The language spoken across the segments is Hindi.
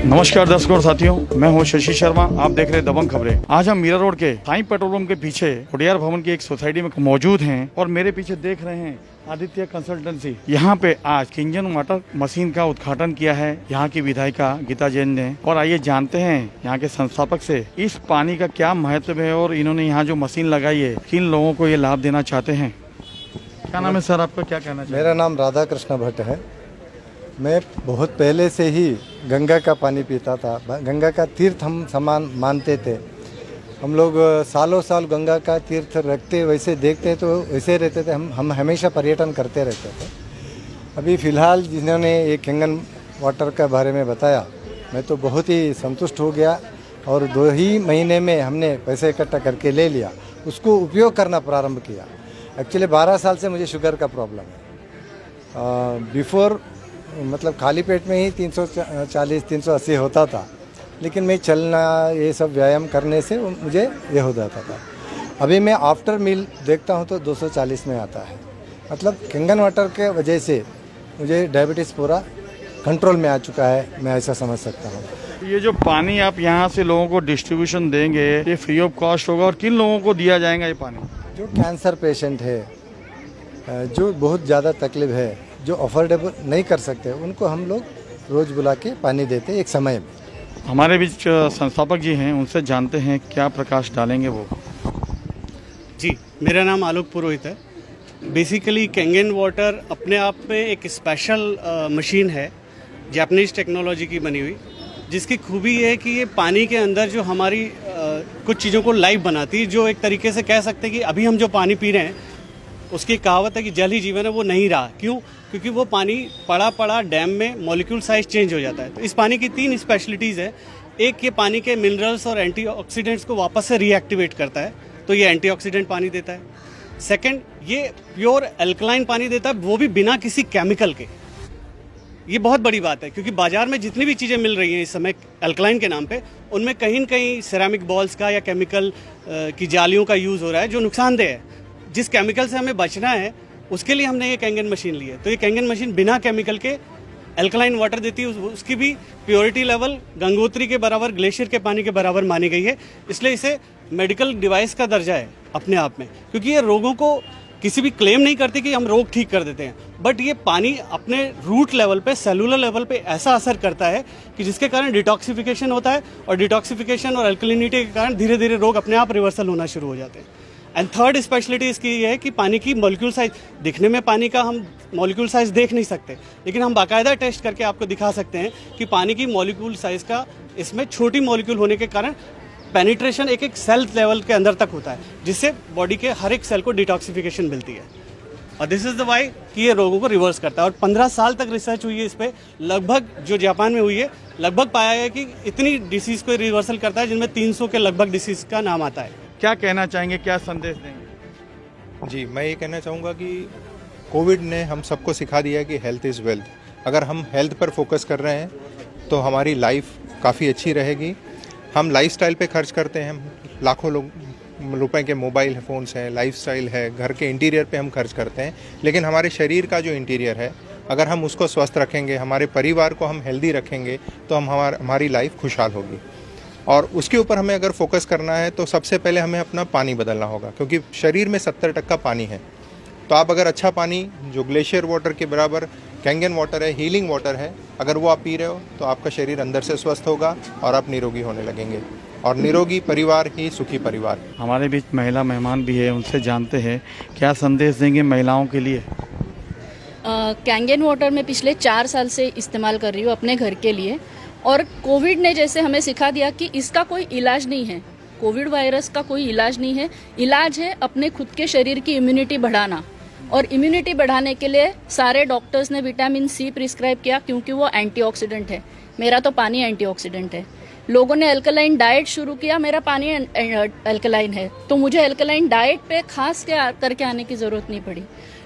नमस्कार दर्शकों और साथियों, मैं हूं शशि शर्मा। आप देख रहे हैं दबंग खबरें। आज हम मीरा रोड के साईं पेट्रोल पंप के पीछे उडियार भवन की एक सोसाइटी में मौजूद हैं और मेरे पीछे देख रहे हैं आदित्य कंसल्टेंसी। यहाँ पे आज किंजन वाटर मशीन का उद्घाटन किया है यहाँ की विधायिका गीता जैन ने। और आइए जानते हैं यहाँ के संस्थापक से इस पानी का क्या महत्व है और इन्होंने यहाँ जो मशीन लगाई है किन लोगों को ये लाभ देना चाहते हैं। क्या नाम है सर आपका, क्या कहना चाहिए? मेरा नाम राधा कृष्ण भट्ट है। मैं बहुत पहले से ही गंगा का पानी पीता था। गंगा का तीर्थ हम समान मानते थे। हम लोग सालों साल गंगा का तीर्थ रखते वैसे देखते तो वैसे रहते थे। हम हमेशा पर्यटन करते रहते थे। अभी फ़िलहाल जिन्होंने ये किंगन वाटर के बारे में बताया, मैं तो बहुत ही संतुष्ट हो गया और 2 ही महीने में हमने पैसे इकट्ठा करके ले लिया, उसको उपयोग करना प्रारंभ किया। एक्चुअली 12 साल से मुझे शुगर का प्रॉब्लम है। बिफोर मतलब खाली पेट में ही 340-380 होता था, लेकिन मैं चलना ये सब व्यायाम करने से मुझे ये हो जाता था। अभी मैं आफ्टर मील देखता हूँ तो 240 में आता है। मतलब किंगन वाटर के वजह से मुझे डायबिटीज़ पूरा कंट्रोल में आ चुका है, मैं ऐसा समझ सकता हूँ। ये जो पानी आप यहाँ से लोगों को डिस्ट्रीब्यूशन देंगे, ये फ्री ऑफ कॉस्ट होगा और किन लोगों को दिया जाएगा ये पानी? जो कैंसर पेशेंट है, जो बहुत ज़्यादा तकलीफ है, जो अफोर्डेबल नहीं कर सकते, उनको हम लोग रोज़ बुला के पानी देते एक समय में। हमारे बीच संस्थापक जी हैं, उनसे जानते हैं क्या प्रकाश डालेंगे वो। जी, मेरा नाम आलोक पुरोहित है। बेसिकली कैंगन वाटर अपने आप में एक स्पेशल मशीन है, जापानीज टेक्नोलॉजी की बनी हुई, जिसकी खूबी ये है कि ये पानी के अंदर जो हमारी कुछ चीज़ों को लाइव बनाती है। जो एक तरीके से कह सकते हैं कि अभी हम जो पानी पी रहे हैं, उसकी कहावत है कि जल ही जीवन है, वो नहीं रहा। क्यों? क्योंकि वो पानी पड़ा डैम में मॉलिक्यूल साइज चेंज हो जाता है। तो इस पानी की 3 स्पेशलिटीज़ है। एक, ये पानी के मिनरल्स और एंटीऑक्सीडेंट्स को वापस से रीएक्टिवेट करता है, तो ये एंटीऑक्सीडेंट पानी देता है। सेकंड, ये प्योर अल्कलाइन पानी देता है, वो भी बिना किसी केमिकल के। ये बहुत बड़ी बात है, क्योंकि बाजार में जितनी भी चीज़ें मिल रही हैं इस समय अल्कलाइन के नाम पे, उनमें कहीं न कहीं सिरेमिक बॉल्स का या केमिकल की जालियों का यूज़ हो रहा है, जो नुकसानदेह है। जिस केमिकल से हमें बचना है, उसके लिए हमने ये कैंगन मशीन ली है। तो ये कैंगन मशीन बिना केमिकल के अल्कलाइन वाटर देती है। उसकी भी प्योरिटी लेवल गंगोत्री के बराबर, ग्लेशियर के पानी के बराबर मानी गई है। इसलिए इसे मेडिकल डिवाइस का दर्जा है अपने आप में, क्योंकि ये रोगों को किसी भी क्लेम नहीं करती कि हम रोग ठीक कर देते हैं, बट ये पानी अपने रूट लेवल पे, सेलुलर लेवल पे ऐसा असर करता है कि जिसके कारण डिटॉक्सिफिकेशन होता है, और डिटॉक्सिफिकेशन और अल्कलिनिटी के कारण धीरे धीरे रोग अपने आप रिवर्सल होना शुरू हो जाते हैं। एंड थर्ड स्पेशलिटी इसकी ये है कि पानी की मॉलिक्यूल साइज, दिखने में पानी का हम मॉलिक्यूल साइज देख नहीं सकते, लेकिन हम बाकायदा टेस्ट करके आपको दिखा सकते हैं कि पानी की मॉलिक्यूल साइज का इसमें छोटी मॉलिक्यूल होने के कारण पेनिट्रेशन एक सेल लेवल के अंदर तक होता है, जिससे बॉडी के हर एक सेल को डिटॉक्सिफिकेशन मिलती है। और दिस इज़ द वाई कि ये रोगों को रिवर्स करता है। और 15 साल तक रिसर्च हुई है इस पर, लगभग जो जापान में हुई है, लगभग पाया गया कि इतनी डिसीज़ को रिवर्सल करता है, जिनमें 300 के लगभग डिसीज़ का नाम आता है। क्या कहना चाहेंगे, क्या संदेश देंगे? जी, मैं ये कहना चाहूँगा कि कोविड ने हम सबको सिखा दिया है कि हेल्थ इज़ वेल्थ। अगर हम हेल्थ पर फोकस कर रहे हैं तो हमारी लाइफ काफ़ी अच्छी रहेगी। हम लाइफस्टाइल पे खर्च करते हैं, लाखों रुपए के मोबाइल फ़ोन्स हैं, लाइफस्टाइल है, घर के इंटीरियर पे हम खर्च करते हैं, लेकिन हमारे शरीर का जो इंटीरियर है, अगर हम उसको स्वस्थ रखेंगे, हमारे परिवार को हम हेल्दी रखेंगे, तो हमारी लाइफ खुशहाल होगी। और उसके ऊपर हमें अगर फोकस करना है तो सबसे पहले हमें अपना पानी बदलना होगा, क्योंकि शरीर में 70% पानी है। तो आप अगर अच्छा पानी, जो ग्लेशियर वाटर के बराबर कैंगन वाटर है, हीलिंग वाटर है, अगर वो आप पी रहे हो तो आपका शरीर अंदर से स्वस्थ होगा और आप निरोगी होने लगेंगे। और निरोगी परिवार ही सुखी परिवार। हमारे बीच महिला मेहमान भी है, उनसे जानते हैं क्या संदेश देंगे महिलाओं के लिए। कैंगन वाटर मैं पिछले 4 साल से इस्तेमाल कर रही हूँ अपने घर के लिए, और कोविड ने जैसे हमें सिखा दिया कि इसका कोई इलाज नहीं है, कोविड वायरस का कोई इलाज नहीं है। इलाज है अपने खुद के शरीर की इम्यूनिटी बढ़ाना, और इम्यूनिटी बढ़ाने के लिए सारे डॉक्टर्स ने विटामिन सी प्रिस्क्राइब किया, क्योंकि वो एंटीऑक्सीडेंट है। मेरा तो पानी एंटीऑक्सीडेंट है। लोगों ने अल्कलाइन डाइट शुरू किया, मेरा पानी अल्कलाइन है, तो मुझे अल्कलाइन डाइट पे खास करके आने की ज़रूरत नहीं पड़ी।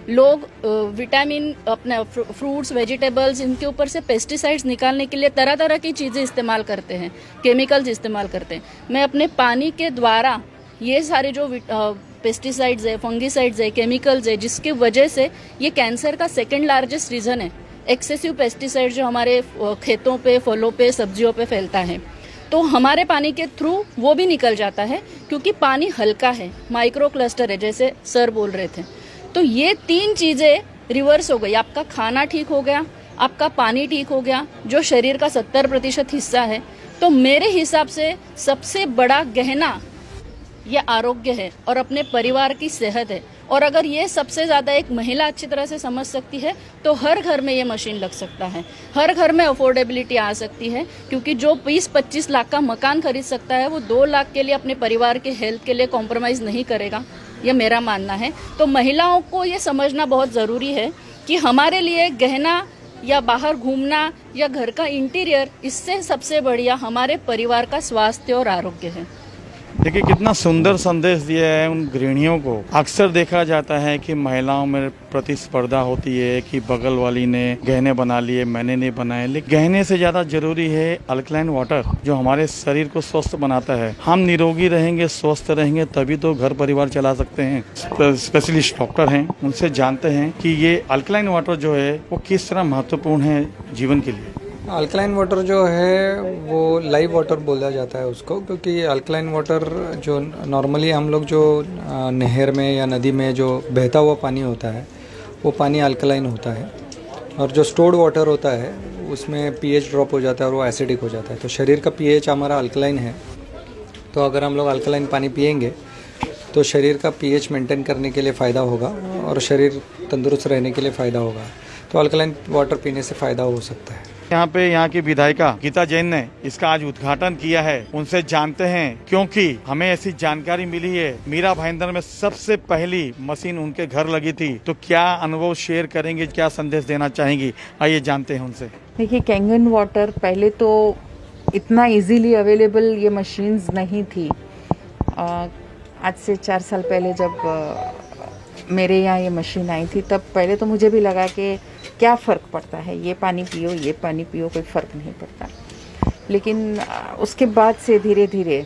लोग विटामिन, अपने फ्रूट्स, वेजिटेबल्स, इनके ऊपर से पेस्टिसाइड्स निकालने के लिए तरह तरह की चीज़ें इस्तेमाल करते हैं, केमिकल्स इस्तेमाल करते हैं। मैं अपने पानी के द्वारा ये सारे जो पेस्टिसाइड्स है, फंगिसाइड्स है, केमिकल्स है, जिसकी वजह से ये कैंसर का 2nd लार्जेस्ट रीज़न है। एक्सेसिव पेस्टिसाइड जो हमारे खेतों पे, फलों पे, सब्जियों पे फैलता है, तो हमारे पानी के थ्रू वो भी निकल जाता है, क्योंकि पानी हल्का है, माइक्रो क्लस्टर है, जैसे सर बोल रहे थे। तो ये 3 चीज़ें रिवर्स हो गई। आपका खाना ठीक हो गया, आपका पानी ठीक हो गया, जो शरीर का 70% हिस्सा है। तो मेरे हिसाब से सबसे बड़ा गहना ये आरोग्य है और अपने परिवार की सेहत है। और अगर ये सबसे ज़्यादा एक महिला अच्छी तरह से समझ सकती है तो हर घर में ये मशीन लग सकता है, हर घर में अफोर्डेबिलिटी आ सकती है। क्योंकि जो 20-25 लाख का मकान खरीद सकता है, वो 2 लाख के लिए अपने परिवार के हेल्थ के लिए कॉम्प्रोमाइज़ नहीं करेगा, ये मेरा मानना है। तो महिलाओं को ये समझना बहुत ज़रूरी है कि हमारे लिए गहना या बाहर घूमना या घर का इंटीरियर, इससे सबसे बढ़िया हमारे परिवार का स्वास्थ्य और आरोग्य है। देखिए कितना सुंदर संदेश दिया है उन गृहिणियों को। अक्सर देखा जाता है कि महिलाओं में प्रतिस्पर्धा होती है कि बगल वाली ने गहने बना लिए, मैंने नहीं बनाए। लेकिन गहने से ज्यादा जरूरी है अल्कलाइन वाटर, जो हमारे शरीर को स्वस्थ बनाता है। हम निरोगी रहेंगे, स्वस्थ रहेंगे, तभी तो घर परिवार चला सकते हैं। स्पेशलिस्ट डॉक्टर हैं, उनसे जानते हैं कि ये अल्कलाइन वाटर जो है वो किस तरह महत्वपूर्ण है जीवन के लिए। अल्कलाइन वाटर जो है वो लाइव वाटर बोला जाता है उसको, क्योंकि अल्कलाइन वाटर जो नॉर्मली हम लोग जो नहर में या नदी में जो बहता हुआ पानी होता है वो पानी अल्कलाइन होता है, और जो स्टोर्ड वाटर होता है उसमें पीएच ड्रॉप हो जाता है और वो एसिडिक हो जाता है। तो शरीर का पीएच हमारा अल्कलाइन है, तो अगर हम लोग अल्कलाइन पानी पिएंगे तो शरीर का पीएच मेंटेन करने के लिए फ़ायदा होगा और शरीर तंदुरुस्त रहने के लिए फ़ायदा होगा। तो अल्कलाइन वाटर पीने से फ़ायदा हो सकता है। यहाँ की विधायिका गीता जैन ने इसका आज उद्घाटन किया है। उनसे जानते हैं, क्योंकि हमें ऐसी जानकारी मिली है मीरा भाईंदर में सबसे पहली मशीन उनके घर लगी थी। तो क्या अनुभव शेयर करेंगे, क्या संदेश देना चाहेंगी, आइए जानते हैं उनसे। देखिए, कैंगन वाटर पहले तो इतना इजीली अवेलेबल ये मशीन्स नहीं थी। आज से 4 साल पहले जब मेरे यहाँ ये मशीन आई थी, तब पहले तो मुझे भी लगा कि क्या फ़र्क पड़ता है, ये पानी पियो, ये पानी पियो, कोई फ़र्क नहीं पड़ता। लेकिन उसके बाद से धीरे धीरे,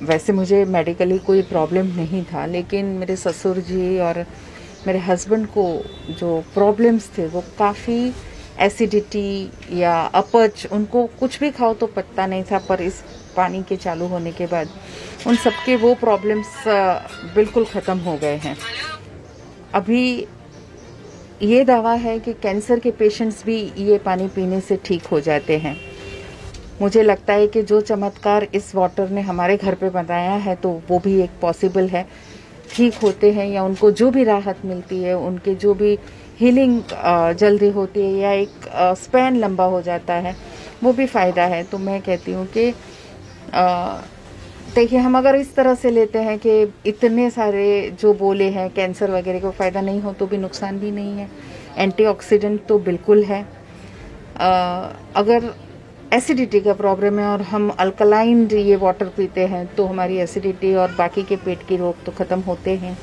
वैसे मुझे मेडिकली कोई प्रॉब्लम नहीं था, लेकिन मेरे ससुर जी और मेरे हस्बैंड को जो प्रॉब्लम्स थे वो काफ़ी एसिडिटी या अपच, उनको कुछ भी खाओ तो पता नहीं था। पर इस पानी के चालू होने के बाद उन सबके वो प्रॉब्लम्स बिल्कुल ख़त्म हो गए हैं। अभी ये दावा है कि कैंसर के पेशेंट्स भी ये पानी पीने से ठीक हो जाते हैं। मुझे लगता है कि जो चमत्कार इस वाटर ने हमारे घर पे बनाया है, तो वो भी एक पॉसिबल है। ठीक होते हैं या उनको जो भी राहत मिलती है, उनके जो भी हीलिंग जल्दी होती है या एक स्पैन लंबा हो जाता है, वो भी फ़ायदा है। तो मैं कहती हूँ कि देखिए, हम अगर इस तरह से लेते हैं कि इतने सारे जो बोले हैं कैंसर वगैरह को फ़ायदा नहीं हो, तो भी नुकसान भी नहीं है। एंटीऑक्सीडेंट तो बिल्कुल है। अगर एसिडिटी का प्रॉब्लम है और हम अल्कलाइन ये वाटर पीते हैं, तो हमारी एसिडिटी और बाकी के पेट की रोग तो ख़त्म होते हैं।